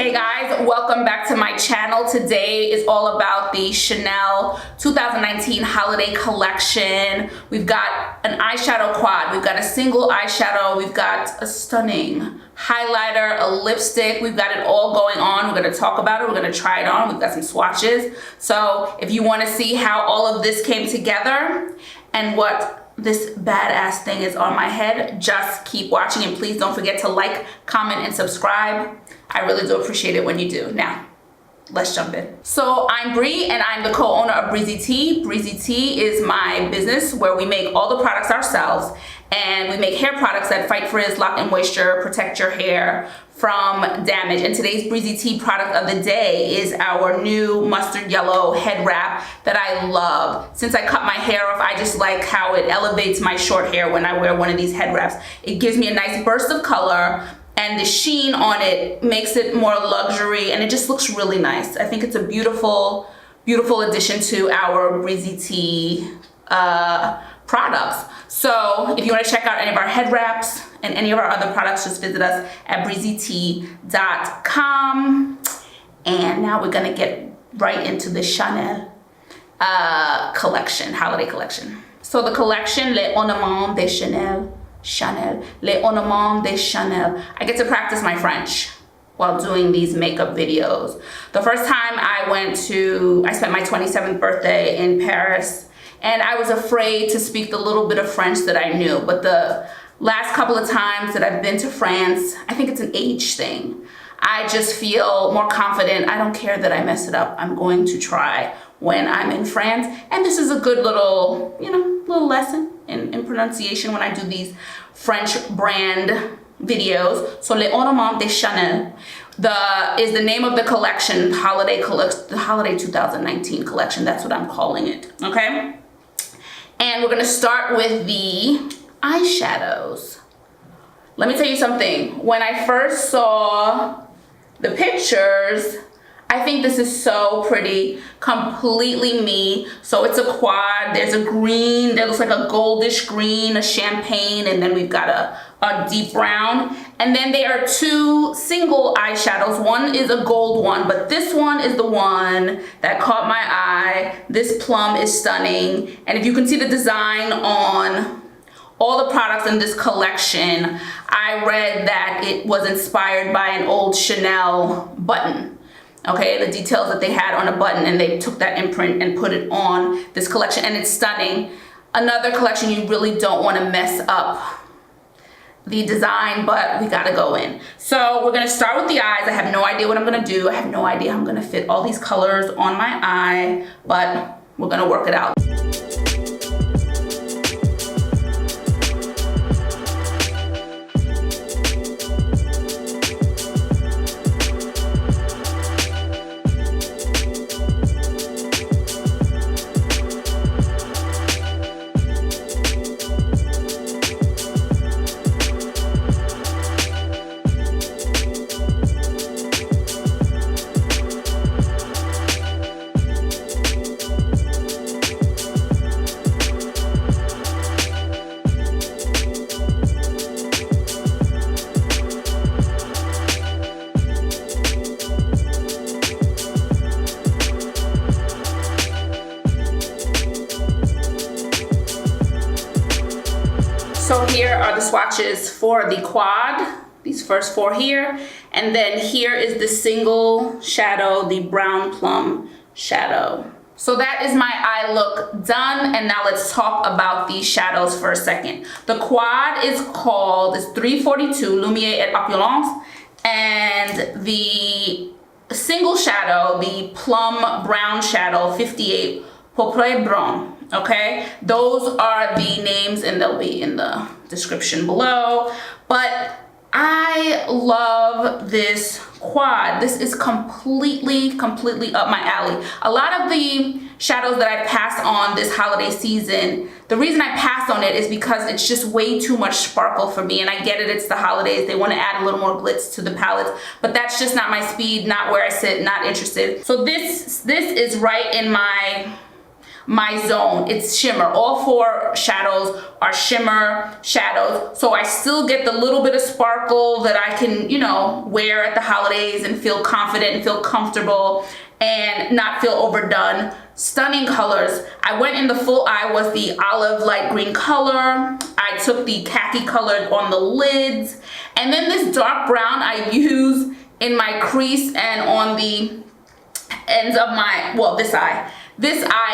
Hey guys, welcome back to my channel. Today is all about the Chanel 2019 holiday collection. We've got an eyeshadow quad, we've got a single eyeshadow, we've got a stunning highlighter, a lipstick, we've got it all going on. We're going to talk about it, we're going to try it on, we've got some swatches. So if you want to see how all of this came together and what this badass thing is on my head, just keep watching, and please don't forget to like, comment, and subscribe. I really do appreciate it when you do. Now, let's jump in. So I'm Bree, and I'm the co-owner of Breezy Tee. Breezy Tee is my business where we make all the products ourselves, and we make hair products that fight frizz, lock in moisture, protect your hair from damage. And today's Breezy Tee product of the day is our new mustard yellow head wrap that I love. Since I cut my hair off, I just like how it elevates my short hair when I wear one of these head wraps. It gives me a nice burst of color, and the sheen on it makes it more luxury, and it just looks really nice. I think it's a beautiful, beautiful addition to our Breezy Tee products. So if you want to check out any of our head wraps and any of our other products, just visit us at breezytee.com. And now we're gonna get right into the Chanel collection, holiday collection. So the collection, Les Ornements de Chanel, Les Ornements de Chanel. I get to practice my French while doing these makeup videos. The first time I spent my 27th birthday in Paris, and I was afraid to speak the little bit of French that I knew. But the last couple of times that I've been to France, I think it's an age thing. I just feel more confident. I don't care that I mess it up. I'm going to try when I'm in France. And this is a good little, little lesson in pronunciation when I do these French brand videos. So Les Ornements de Chanel is the name of the collection, the holiday 2019 collection. That's what I'm calling it, okay? And we're gonna start with the eyeshadows. Let me tell you something. When I first saw the pictures, I think this is so pretty, completely me. So it's a quad, there's a green, that looks like a goldish green, a champagne, and then we've got a deep brown. And then there are two single eyeshadows. One is a gold one, but this one is the one that caught my eye. This plum is stunning. And if you can see the design on all the products in this collection, I read that it was inspired by an old Chanel button. Okay, the details that they had on a button, and they took that imprint and put it on this collection, and it's stunning. Another collection you really don't want to mess up the design, but we gotta go in. So we're gonna start with the eyes. I have no idea what I'm gonna do. I have no idea how I'm gonna fit all these colors on my eye, but we're gonna work it out. So here are the swatches for the quad, these first four here. And then here is the single shadow, the brown plum shadow. So that is my eye look done. And now let's talk about these shadows for a second. The quad is called, it's 342 Lumiere et Opulence. And the single shadow, the plum brown shadow, 58 Pourpre Brun. Okay, those are the names, and they'll be in the description below. But I love this quad. This is completely up my alley. A lot of the shadows that I passed on this holiday season, the reason I passed on it is because it's just way too much sparkle for me. And I get it, it's the holidays, they want to add a little more glitz to the palettes, but that's just not my speed, not where I sit, not interested. So this is right in my my zone. It's shimmer. All 4 shadows are shimmer shadows. So I still get the little bit of sparkle that I can, you know, wear at the holidays and feel confident and feel comfortable and not feel overdone. Stunning colors. I went in the full eye was the olive light green color. I took the khaki colored on the lids. And then this dark brown I use in my crease and on the ends of my, well, this eye,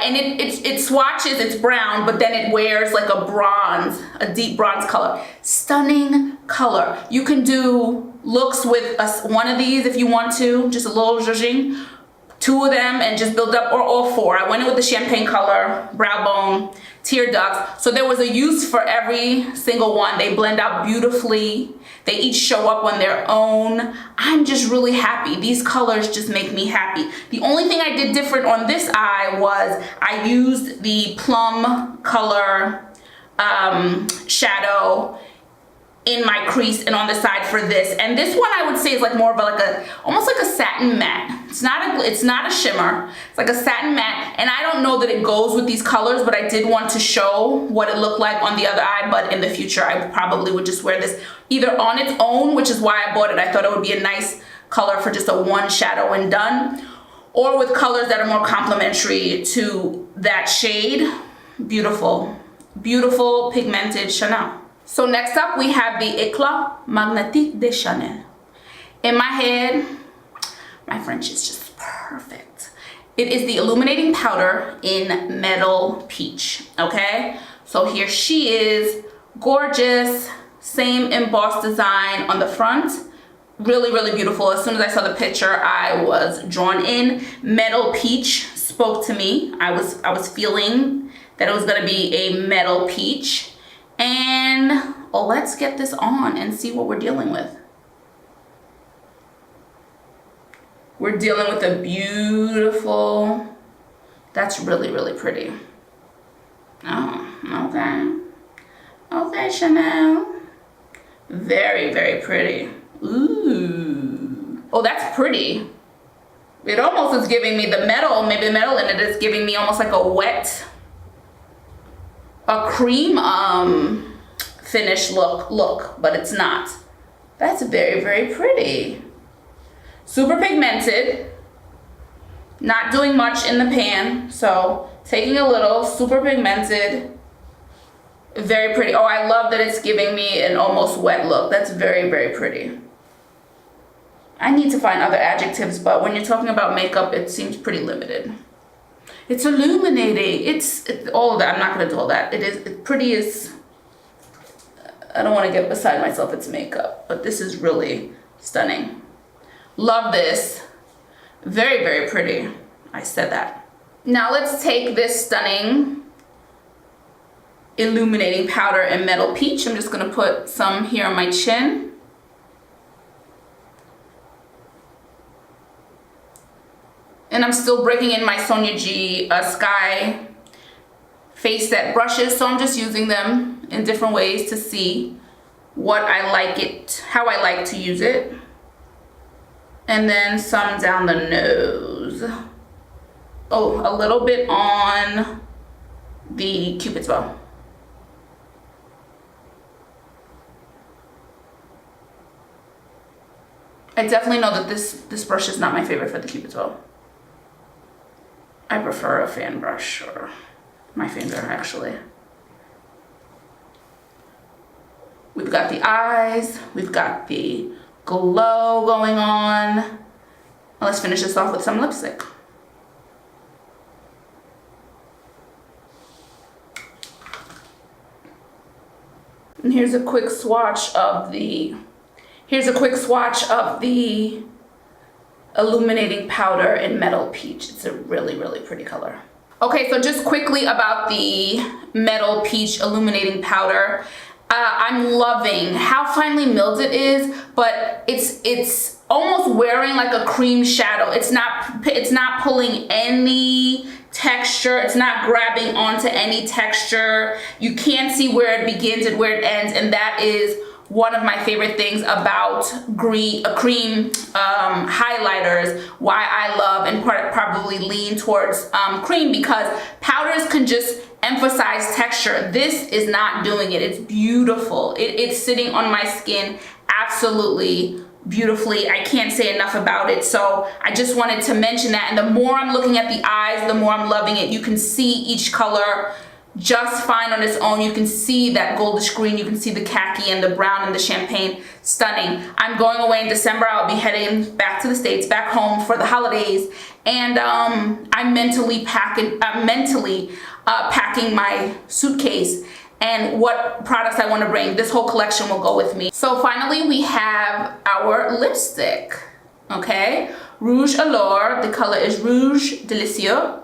and it swatches, it's brown, but then it wears like a bronze, a deep bronze color. Stunning color. You can do looks with one of these if you want to, just a little zhuzhing, 2 of them and just build up, or all 4. I went in with the champagne color, brow bone, tear ducts. So there was a use for every single one. They blend out beautifully. They each show up on their own. I'm just really happy. These colors just make me happy. The only thing I did different on this eye was I used the plum color shadow in my crease and on the side for this. And this one I would say is like more of almost like a satin matte. It's not a shimmer. It's like a satin matte. And I don't know that it goes with these colors, but I did want to show what it looked like on the other eye. But in the future, I probably would just wear this either on its own, which is why I bought it. I thought it would be a nice color for just a one shadow and done, or with colors that are more complementary to that shade. Beautiful, beautiful pigmented Chanel. So next up we have the Eclat Magnetique de Chanel. In my head, my French is just perfect. It is the illuminating powder in Metal Peach, okay? So here she is, gorgeous, same embossed design on the front. Really, really beautiful. As soon as I saw the picture, I was drawn in. Metal Peach spoke to me. I was feeling that it was gonna be a metal peach. And let's get this on and see what we're dealing with. We're dealing with a beautiful, that's really, really pretty. Oh, okay. Okay, Chanel. Very, very pretty. Ooh. Oh, that's pretty. It almost is giving me the metal, maybe the metal in it is giving me almost like a cream finish look, but it's not. That's very, very pretty. Super pigmented, not doing much in the pan, so taking a little, super pigmented, very pretty. Oh, I love that it's giving me an almost wet look. That's very, very pretty. I need to find other adjectives, but when you're talking about makeup, it seems pretty limited. It's illuminating. It's all of that. I'm not going to do all that. It pretty is, I don't want to get beside myself. It's makeup, but this is really stunning. Love this. Very, very pretty. I said that. Now let's take this stunning illuminating powder in Metal Peach. I'm just going to put some here on my chin. And I'm still breaking in my Sonia G Sky face set brushes, so I'm just using them in different ways to see what I like it, how I like to use it. And then some down the nose. Oh, a little bit on the Cupid's bow. I definitely know that this brush is not my favorite for the Cupid's bow. I prefer a fan brush, or my finger actually. We've got the eyes, we've got the glow going on. Now let's finish this off with some lipstick. And here's a quick swatch of the illuminating powder in Metal Peach. It's a really, really pretty color. Okay, so just quickly about the Metal Peach illuminating powder. I'm loving how finely milled it is, but it's almost wearing like a cream shadow. It's not pulling any texture. It's not grabbing onto any texture. You can't see where it begins and where it ends, and that is one of my favorite things about cream highlighters, why I love and probably lean towards cream, because powders can just emphasize texture. This is not doing it. It's beautiful. It's sitting on my skin absolutely beautifully. I can't say enough about it. So I just wanted to mention that. And the more I'm looking at the eyes, the more I'm loving it. You can see each color just fine on its own. You can see that goldish green, you can see the khaki and the brown and the champagne. Stunning. I'm going away in December. I'll be heading back to the States, back home for the holidays, and I'm mentally packing my suitcase and what products I want to bring. This whole collection will go with me. So finally we have our lipstick. Okay, Rouge Allure. The color is Rouge Deliciou.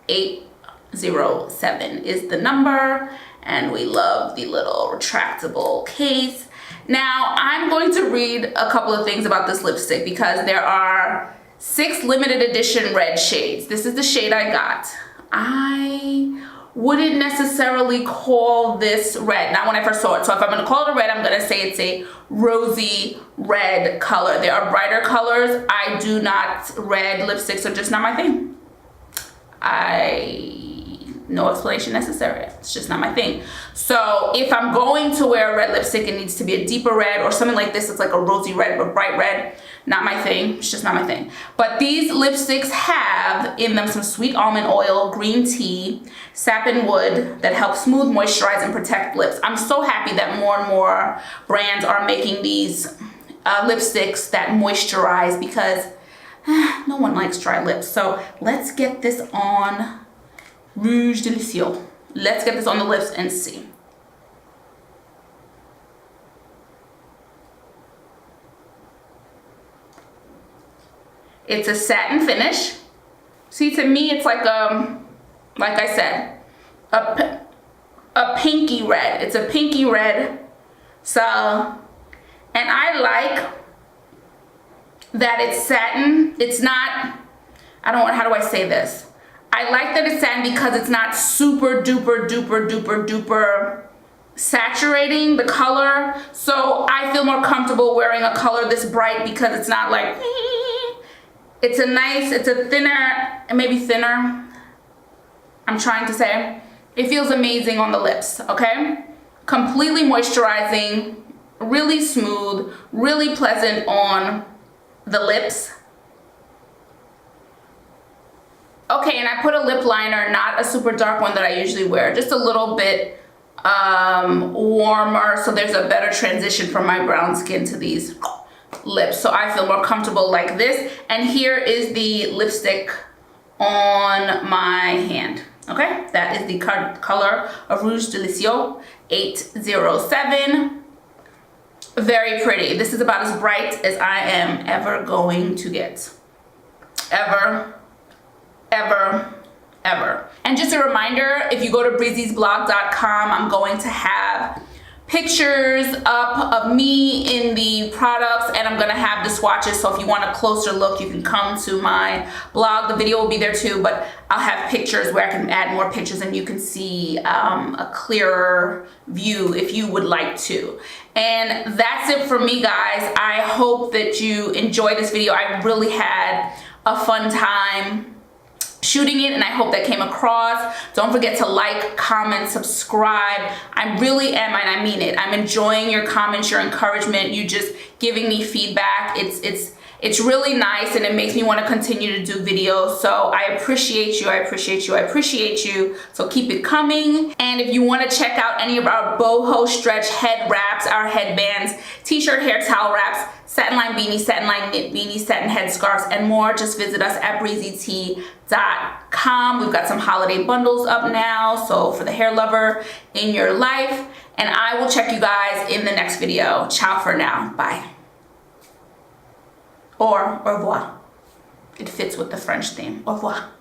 807 is the number, and we love the little retractable case. Now I'm going to read a couple of things about this lipstick because there are 6 limited edition red shades. This is the shade I got. I wouldn't necessarily call this red, not when I first saw it. So if I'm gonna call it a red, I'm gonna say it's a rosy red color. There are brighter colors. Red lipsticks are just not my thing. No explanation necessary. It's just not my thing. So if I'm going to wear a red lipstick, it needs to be a deeper red or something like this. It's like a rosy red but bright red. Not my thing. It's just not my thing. But these lipsticks have in them some sweet almond oil, green tea, sap and wood that help smooth, moisturize, and protect lips. I'm so happy that more and more brands are making these lipsticks that moisturize, because no one likes dry lips. So let's get this on Rouge Deliciou. Let's get this on the lips and see. It's a satin finish. See, to me, it's like I said, a pinky red. It's a pinky red. So, and I like that it's satin. It's not, how do I say this? I like that it's satin because it's not super duper duper duper duper saturating the color. So I feel more comfortable wearing a color this bright because it's not like, it's a thinner, maybe thinner, I'm trying to say. It feels amazing on the lips, okay? Completely moisturizing, really smooth, really pleasant on the lips. Okay, and I put a lip liner, not a super dark one that I usually wear, just a little bit warmer, so there's a better transition from my brown skin to these lips. So I feel more comfortable like this. And here is the lipstick on my hand. Okay, that is the color of Rouge Deliciou 807. Very pretty. This is about as bright as I am ever going to get. Ever. And just a reminder, if you go to breezysblog.com, I'm going to have pictures up of me in the products, and I'm gonna have the swatches, so if you want a closer look, you can come to my blog. The video will be there too, but I'll have pictures where I can add more pictures and you can see a clearer view if you would like to. And that's it for me, guys. I hope that you enjoyed this video. I really had a fun time shooting it, and I hope that came across. Don't forget to like, comment, subscribe. I really am, and I mean it. I'm enjoying your comments, your encouragement, you just giving me feedback. It's really nice, and it makes me want to continue to do videos. So I appreciate you, I appreciate you, I appreciate you. So keep it coming. And if you want to check out any of our boho stretch head wraps, our headbands, t-shirt, hair towel wraps, satin line beanies, satin line knit beanies, satin headscarves, and more, just visit us at breezytee.com. We've got some holiday bundles up now, so for the hair lover in your life. And I will check you guys in the next video. Ciao for now. Bye. Or au revoir. It fits with the French theme. Au revoir.